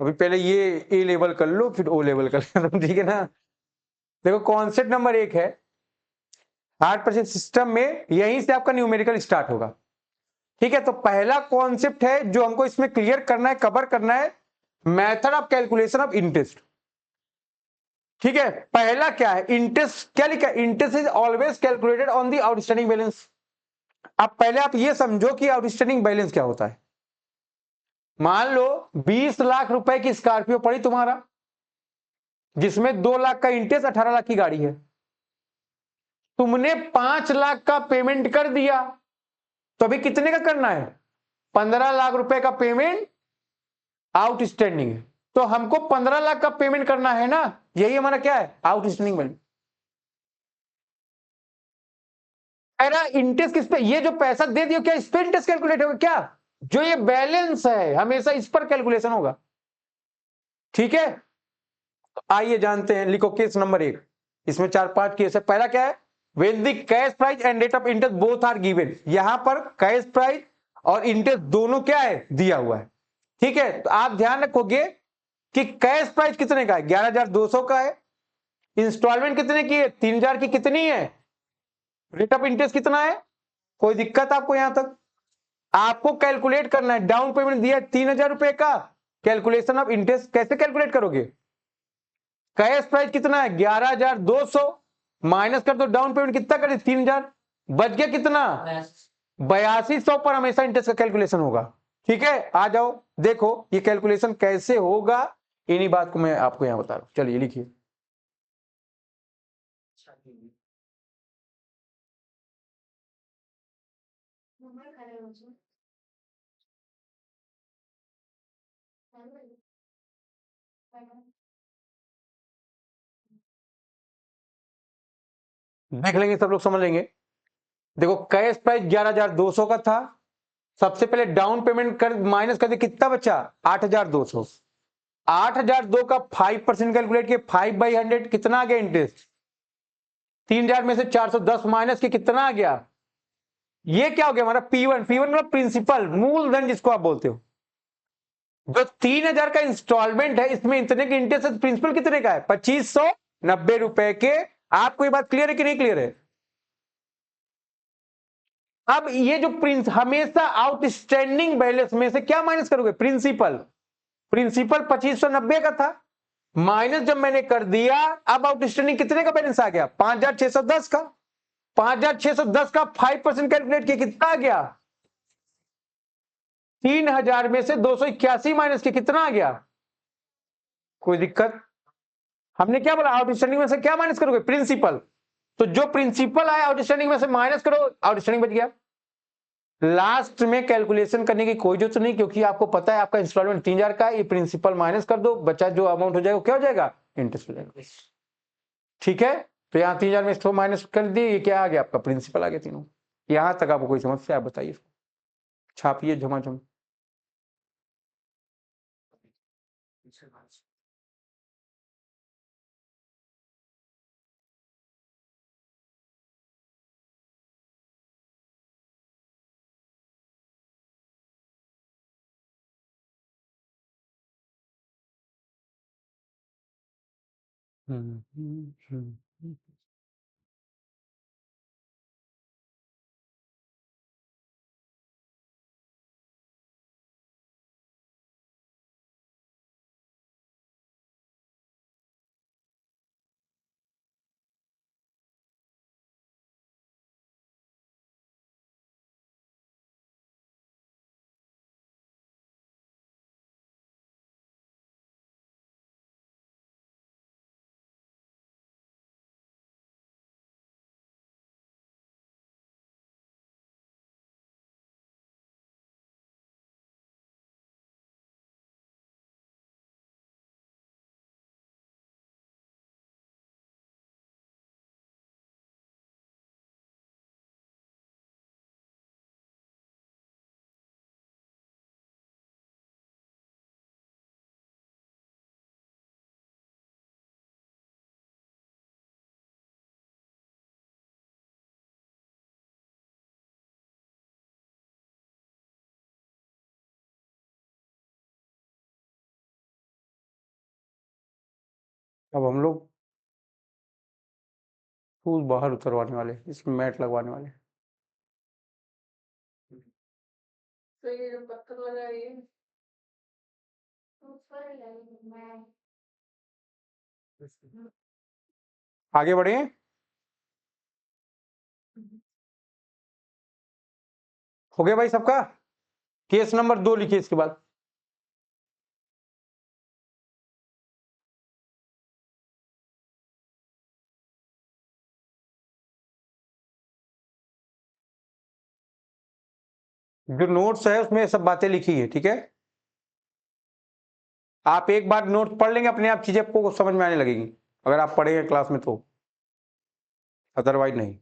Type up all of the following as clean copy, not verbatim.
अभी पहले ये ए लेवल कर लो फिर ओ लेवल कर लो, ठीक है ना। देखो कॉन्सेप्ट नंबर 1 है, हार्ड प्रेशर सिस्टम में यहीं से आपका न्यूमेरिकल स्टार्ट होगा, ठीक है। तो पहला कॉन्सेप्ट है जो हमको इसमें क्लियर करना है, कवर करना है, method of calculation of interest, ठीक है। पहला क्या है, इंटरेस्ट क्या लिखा है, interest is always calculated on the outstanding balance. अब पहले आप ये समझो कि आउटस्टैंडिंग बैलेंस क्या होता है। मान लो 20 लाख रुपए की स्कॉर्पियो पड़ी तुम्हारा, जिसमें 2 लाख का इंटरेस्ट, 18 लाख की गाड़ी है। तुमने 5 लाख का पेमेंट कर दिया, तो अभी कितने का करना है, 15 लाख रुपए का पेमेंट आउटस्टैंडिंग है। तो हमको 15 लाख का पेमेंट करना है ना, यही हमारा क्या है, आउटस्टैंडिंग बैलेंस। अरे इंटरेस्ट किस पे, ये जो पैसा दे दियो क्या इस पे इंटरेस्ट कैलकुलेट होगा क्या, जो ये बैलेंस है हमेशा इस पर कैलकुलेशन होगा, ठीक है। तो आइए जानते हैं, लिखो केस नंबर 1, इसमें 4-5 केस है। पहला क्या है, when the cash price and rate of interest both are given, यहां पर कैश प्राइस और इंटरेस्ट दोनों क्या है, दिया हुआ है, ठीक है। तो आप ध्यान रखोगे कि कैश प्राइस कितने का है, 11,200 का है, इंस्टॉलमेंट कितने की है, 3,000 की, कितनी है, रेट ऑफ इंटरेस्ट कितना है, कोई दिक्कत आपको यहां तक। आपको कैलकुलेट करना है, डाउन पेमेंट दिया 3,000 रुपए का, कैलकुलेशन ऑफ इंटरेस्ट कैसे कैलकुलेट करोगे, कैश प्राइस कितना है 11,200, माइनस कर दो डाउन पेमेंट कितना कर 3,000, बच गया कितना 8200 पर हमेशा इंटरेस्ट का कैलकुलेशन होगा, ठीक है। आ जाओ देखो ये कैलकुलेशन कैसे होगा, इन्हीं बात को मैं आपको यहां बता रहा हूं। चलिए लिखिए, देख लेंगे सब लोग, समझ लेंगे। देखो कैश प्राइस 11,200 का था, सबसे पहले डाउन पेमेंट कर माइनस कर दे, कितना बचा 8,200, 8,002 का 5% कैलकुलेट किया, 5/100 कितना आ गया इंटरेस्ट, 3,000 में से 410 माइनस के कितना आ गया, ये क्या हो गया हमारा P1, P1 मतलब प्रिंसिपल, मूलधन जिसको आप बोलते हो। जो 3,000 का इंस्टॉलमेंट है इसमें इतने के इंटरेस्ट, प्रिंसिपल कितने का है 2,590 रुपए के। आपको ये बात क्लियर है कि नहीं क्लियर है। अब ये जो प्रिंस हमेशा आउटस्टैंडिंग बैलेंस में से क्या माइनस करोगे, प्रिंसिपल, प्रिंसिपल 2,590 का था, माइनस जब मैंने कर दिया, अब आउटस्टैंडिंग कितने का बैलेंस आ गया 5,610 का, 5,610 का 5% कैलकुलेट किया, कितना आ गया 3,000 में से 281 माइनस किया, कितना आ गया, कोई दिक्कत। हमने क्या बोला, आउटस्टैंडिंग में से क्या माइनस करोगे, प्रिंसिपल, तो जो प्रिंसिपल आया आउटस्टैंडिंग में से माइनस करो, आउटस्टैंडिंग बच गया। लास्ट में कैलकुलेशन करने की कोई जरूरत नहीं, क्योंकि आपको पता है आपका इंस्टॉलमेंट 3,000 का है, ये प्रिंसिपल माइनस कर दो, बचा जो अमाउंट हो जाएगा क्या हो जाएगा, इंटरेस्ट हो जाएगा, ठीक है। तो यहाँ 3,000 में से माइनस कर दिए, ये क्या आ गया आपका प्रिंसिपल आ गया तीनों। यहां तक आपको कोई समस्या है, आप बताइए, छापिए झमाझम। अब हम लोग शूज बाहर उतरवाने वाले, इसमें मैट लगवाने वाले। तो ये जो पत्थर लगा है ये आगे बढ़े। हो गया भाई सबका। केस नंबर 2 लिखिए इसके बाद। जो नोट्स है उसमें सब बातें लिखी है, ठीक है। आप एक बार नोट पढ़ लेंगे, अपने आप चीजें आपको समझ में आने लगेगी, अगर आप पढ़ेंगे क्लास में तो, अदरवाइज नहीं।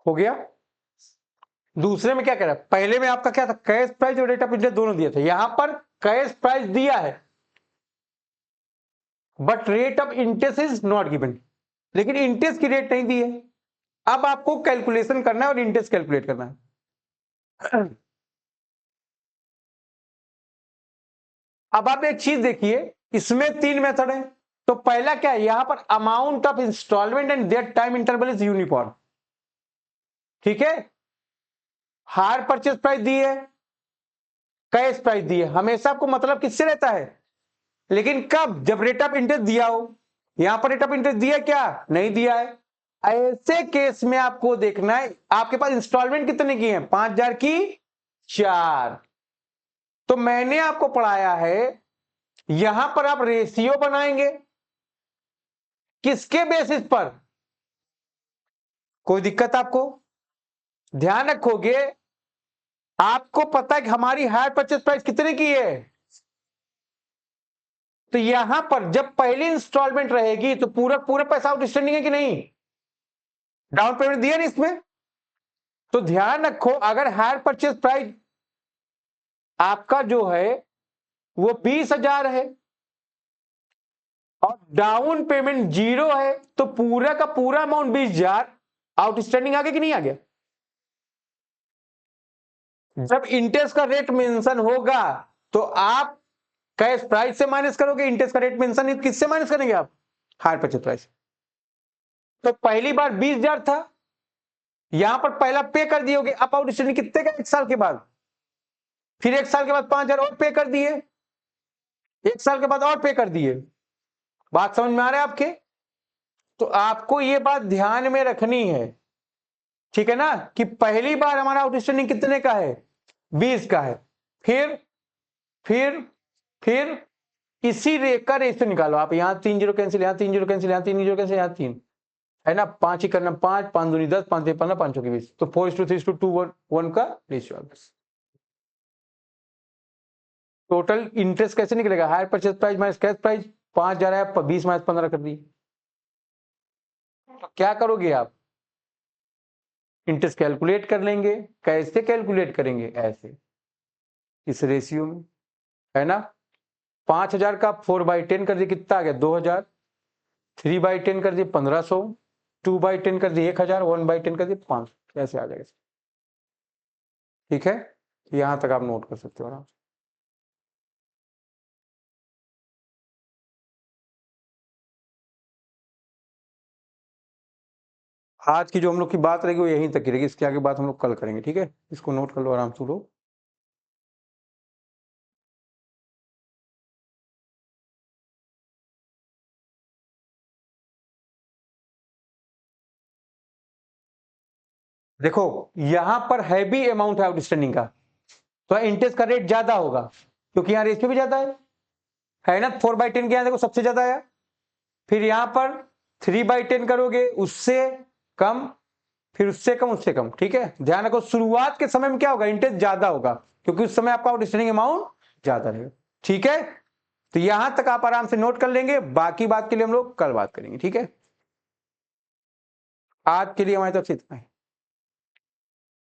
हो गया। दूसरे में क्या कह रहा है, पहले में आपका क्या था, कैश प्राइस और रेट ऑफ इंटरेस्ट दोनों दिया था। यहां पर कैश प्राइस दिया है but rate of interest is not given, लेकिन इंटरेस्ट की रेट नहीं दी है। अब आपको कैलकुलेशन करना है और इंटरेस्ट कैलकुलेट करना है। अब आप एक चीज देखिए, इसमें 3 मेथड है। तो पहला क्या है, यहां पर amount of instalment and their time interval is uniform, ठीक है। हायर परचेज प्राइस दी है, कैश प्राइस दी है, हमेशा आपको मतलब किससे रहता है, लेकिन कब, जब रेट ऑफ इंटरेस्ट दिया हो। यहां पर रेट ऑफ इंटरेस्ट दिया क्या, नहीं दिया है। ऐसे केस में आपको देखना है आपके पास इंस्टॉलमेंट कितने की है, 5,000 की 4। तो मैंने आपको पढ़ाया है, यहां पर आप रेशियो बनाएंगे किसके बेसिस पर, कोई दिक्कत आपको, ध्यान रखोगे। आपको पता है कि हमारी हायर परचेज प्राइस कितने की है, तो यहां पर जब पहली इंस्टॉलमेंट रहेगी तो पूरा पूरा पैसा आउटस्टैंडिंग है कि नहीं, डाउन पेमेंट दिया नहीं इसमें। तो ध्यान रखो, अगर हायर परचेज प्राइस आपका जो है वो 20,000 है और डाउन पेमेंट 0 है, तो पूरा का पूरा अमाउंट 20,000 आउटस्टैंडिंग आ गया कि नहीं आ गया। जब इंटरेस्ट का रेट मेंशन होगा तो आप कैश प्राइस से माइनस करोगे, इंटरेस्ट का रेट मेंशन किससे माइनस करेंगे आप, हायर परचेज प्राइस। तो पहली बार 20,000 था, यहां पर पहला पे कर दिए, अब आउटस्टैंडिंग कितने का, 1 साल के बाद, फिर 1 साल के बाद 5,000 और पे कर दिए, 1 साल के बाद और पे कर दिए। बात समझ में आ रहा है आपके। तो आपको ये बात ध्यान में रखनी है, ठीक है ना, कि पहली बार हमारा आउटस्टैंडिंग कितने का है, 20 का है। फिर फिर इसी रेट का रेशियो निकालो आप, यहां 3 जीरो कैंसिल, यहां 3 जीरो कैंसिल, यहां 3 जीरो कैंसिल, यहां 3 है ना, 5 ही करना, 5 5 दूनी 10, 5 15, 5 की 20, तो 4:3:2:1 का रेशियो। टोटल इंटरेस्ट कैसे निकलेगा, hire purchase price minus cash price, 5,000 है, 20 माइनस 15 कर दी। तो क्या करोगे आप, इंटरेस्ट कैलकुलेट कर लेंगे। कैसे कैलकुलेट करेंगे, ऐसे, इस रेशियो में, है ना। 5,000 का 4/10 कर दिए, कितना आ गया, 2,000। 3/10 कर दिए 1,500। 2/10 कर दिए 1,000। 1/10 कर दिए 500। ऐसे आ जाएगा, ठीक है। यहां तक आप नोट कर सकते हो आराम से। आज की जो हम लोग की बात रहेगी वो यहीं तक की रहेगी, इसके आगे बात हम लोग कल करेंगे, ठीक है। इसको नोट कर लो आराम से लोग। देखो यहां पर हैवी अमाउंट है आउटस्टैंडिंग का, तो इंटरेस्ट का रेट ज्यादा होगा क्योंकि यहां रेशियो भी ज्यादा है ना। 4/10 के यहां देखो सबसे ज्यादा आया, फिर यहां पर 3/10 करोगे उससे कम, फिर उससे कम, उससे कम। ठीक है, ध्यान रखो शुरुआत के समय में क्या होगा, इंटरेस्ट ज्यादा होगा क्योंकि उस समय आपका आउटस्टैंडिंग अमाउंट ज्यादा रहेगा। ठीक है, तो यहां तक आप आराम से नोट कर लेंगे, बाकी बात के लिए हम लोग कल बात करेंगे। ठीक है, आज के लिए हमारी तरफ से इतना है।